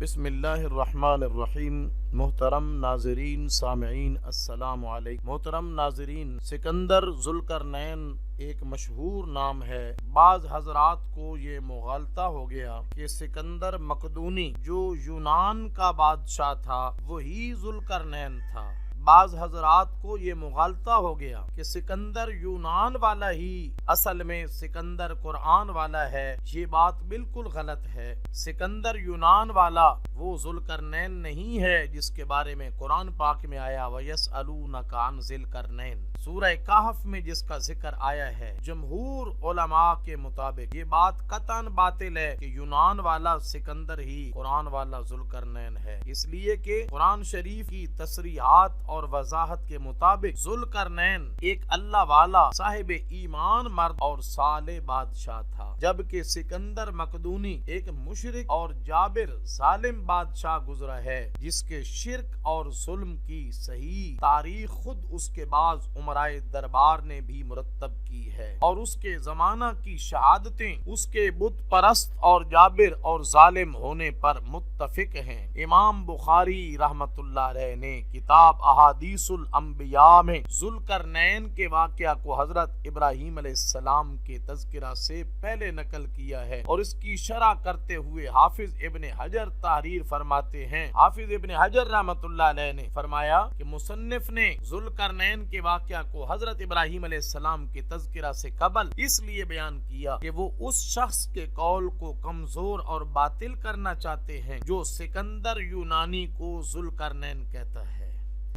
بسم اللہ الرحمن الرحیم۔ محترم ناظرین سامعین السلام علیکم۔ محترم ناظرین، سکندر ذوالقرنین ایک مشہور نام ہے۔ بعض حضرات کو یہ مغالطہ ہو گیا کہ سکندر مقدونی جو یونان کا بادشاہ تھا وہی ذوالقرنین تھا۔ بعض حضرات کو یہ مغالطہ ہو گیا کہ سکندر یونان والا ہی اصل میں سکندر قرآن والا ہے۔ یہ بات بالکل غلط ہے۔ سکندر یونان والا وہ ذوالقرنین نہیں ہے جس کے بارے میں قرآن پاک میں آیا وَيَسْأَلُونَكَ عَنْ ذِي الْقَرْنَيْنِ، سورہ کہف میں جس کا ذکر آیا ہے۔ جمہور علماء کے مطابق یہ بات قطعاً باطل ہے کہ یونان والا سکندر ہی قرآن والا ذوالقرنین ہے، اس لیے کہ قرآن شریف کی تصریحات اور وضاحت کے مطابق ذوالقرنین ایک اللہ والا صاحب ایمان مرد اور صالح بادشاہ تھا، جبکہ سکندر مقدونی ایک مشرک اور جابر ظالم بادشاہ گزرا ہے جس کے شرک اور ظلم کی صحیح تاریخ خود اس کے بعض عمرائے دربار نے بھی مرتب کی ہے، اور اس کے زمانہ کی شہادتیں اس کے بت پرست اور جابر اور ظالم ہونے پر متفق ہیں۔ امام بخاری رحمت اللہ علیہ نے کتاب احادیث الانبیاء میں ذوالقرنین کے واقعہ کو حضرت ابراہیم علیہ السلام کے تذکرہ سے پہلے نقل کیا ہے، اور اس کی شرح کرتے ہوئے حافظ ابن حجر تحریر فرماتے ہیں۔ حافظ ابن حجر رحمت اللہ علیہ نے فرمایا کہ مصنف نے ذوالقرنین کے واقعہ کو حضرت ابراہیم علیہ السلام کے تذکرہ سے قبل اس لیے بیان کیا کہ وہ اس شخص کے قول کو کمزور اور باطل کرنا چاہتے ہیں جو سکندر یونانی کو ذوالقرنین کہتا ہے۔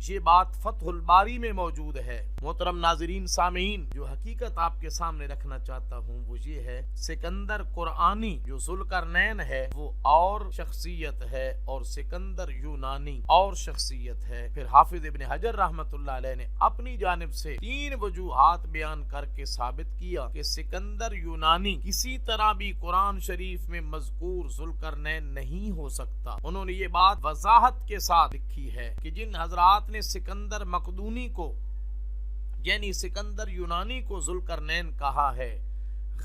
یہ بات فتح الباری میں موجود ہے۔ محترم ناظرین سامعین، جو حقیقت آپ کے سامنے رکھنا چاہتا ہوں وہ یہ ہے، سکندر قرآنی جو ذوالقرنین ہے وہ اور شخصیت ہے، اور سکندر یونانی اور شخصیت ہے۔ پھر حافظ ابن حجر رحمت اللہ علیہ نے اپنی جانب سے 3 وجوہات بیان کر کے ثابت کیا کہ سکندر یونانی کسی طرح بھی قرآن شریف میں مذکور ذوالقرنین نہیں ہو سکتا۔ انہوں نے یہ بات وضاحت کے ساتھ لکھی ہے کہ جن حضرات نے سکندر مقدونی کو یعنی سکندر یونانی کو ذوالقرنین کہا ہے،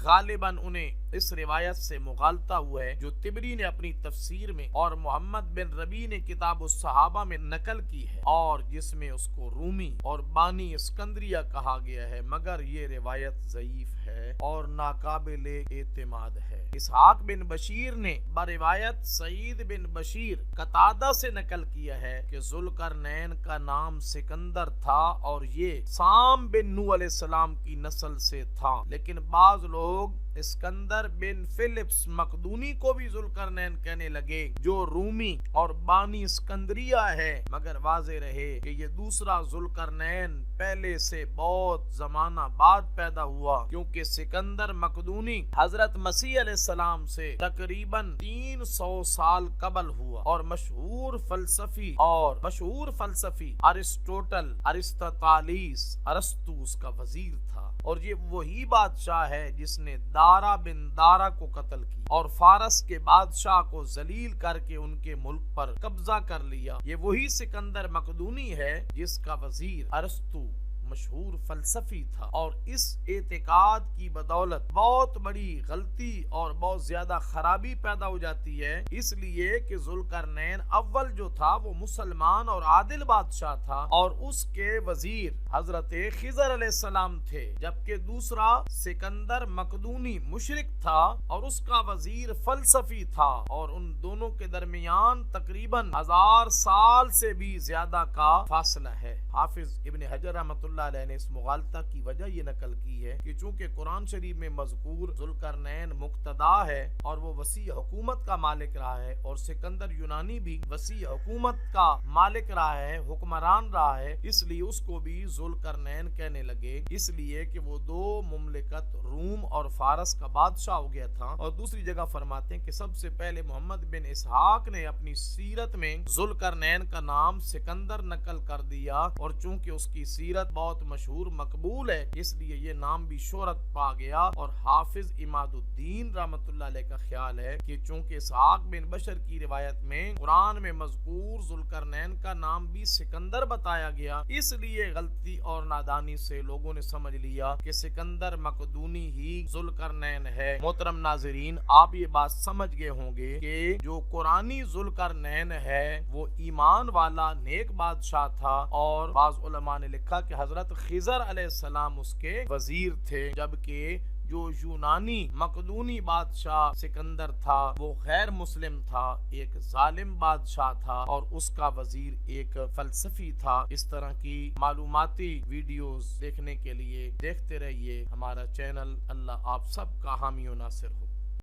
غالباً انہیں اس روایت سے مغالطہ ہوا ہے جو طبری نے اپنی تفسیر میں اور محمد بن ربیع نے کتاب الصحابہ میں نقل کی ہے، اور جس میں اس کو رومی اور بانی اسکندریہ کہا گیا ہے، مگر یہ روایت ضعیف ہے اور ناقابل اعتماد ہے۔ اسحاق بن بشیر نے بروایت سعید بن بشیر قتادہ سے نقل کیا ہے کہ ذوالقرنین کا نام سکندر تھا اور یہ سام بن نوح علیہ السلام کی نسل سے تھا، لیکن بعض لوگ اسکندر بن فلپس مقدونی کو بھی ذوالقرنین کہنے لگے جو رومی اور بانی اسکندریہ ہے، مگر واضح رہے کہ یہ دوسرا ذوالقرنین پہلے سے بہت زمانہ بعد پیدا ہوا، کیونکہ سکندر مقدونی حضرت مسیح علیہ السلام سے تقریباً 300 سال قبل ہوا، اور مشہور فلسفی ارسطاطالیس ارسطو اس کا وزیر تھا، اور یہ وہی بادشاہ ہے جس نے دارا بن دارا کو قتل کیا اور فارس کے بادشاہ کو ذلیل کر کے ان کے ملک پر قبضہ کر لیا۔ یہ وہی سکندر مقدونی ہے جس کا وزیر ارسطو مشہور فلسفی تھا، اور اس اعتقاد کی بدولت بہت بڑی غلطی اور بہت زیادہ خرابی پیدا ہو جاتی ہے، اس لیے کہ ذوالقرنین اول جو تھا وہ مسلمان اور عادل بادشاہ تھا، اور اس کے وزیر حضرت خضر علیہ السلام تھے، جبکہ دوسرا سکندر مقدونی مشرک تھا اور اس کا وزیر فلسفی تھا، اور ان دونوں کے درمیان تقریباً 1000 سال سے بھی زیادہ کا فاصلہ ہے۔ حافظ ابن حجر رحمۃ اللہ علیہ نے اس مغالطہ کی وجہ یہ نقل کی ہے کہ چونکہ قرآن شریف میں مذکور ذوالقرنین مقتدا ہے اور وہ وسیع حکومت کا مالک رہا ہے، اور سکندر یونانی بھی وسیع حکومت کا مالک رہا ہے، حکمران رہا ہے، اس لیے اس کو بھی ذوالقرنین کہنے لگے، اس لیے کہ وہ 2 مملکت روم اور فارس کا بادشاہ ہو گیا تھا۔ اور دوسری جگہ فرماتے ہیں کہ سب سے پہلے محمد بن اسحاق نے اپنی سیرت میں ذوالقرنین کا نام سکندر نقل کر دیا، اور چونکہ اس کی سیرت بہت بہت مشہور مقبول ہے، اس لیے یہ نام بھی شہرت پا گیا۔ اور حافظ عماد الدین رحمۃ اللہ علیہ کا خیال ہے کہ چونکہ اسحاق بن بشر کی روایت میں قرآن میں مذکور ذوالقرنین کا نام بھی سکندر بتایا گیا، اس لیے غلطی اور نادانی سے لوگوں نے سمجھ لیا کہ سکندر مقدونی ہی ذوالقرنین ہے۔ محترم ناظرین، آپ یہ بات سمجھ گئے ہوں گے کہ جو قرآنی ذوالقرنین ہے وہ ایمان والا نیک بادشاہ تھا، اور بعض علماء نے لکھا کہ حضرت خضر علیہ السلام اس کے وزیر تھے، جبکہ جو یونانی مقدونی بادشاہ سکندر تھا وہ غیر مسلم تھا، ایک ظالم بادشاہ تھا، اور اس کا وزیر ایک فلسفی تھا۔ اس طرح کی معلوماتی ویڈیوز دیکھنے کے لیے دیکھتے رہیے ہمارا چینل۔ اللہ آپ سب کا حامی و ناصر ہو۔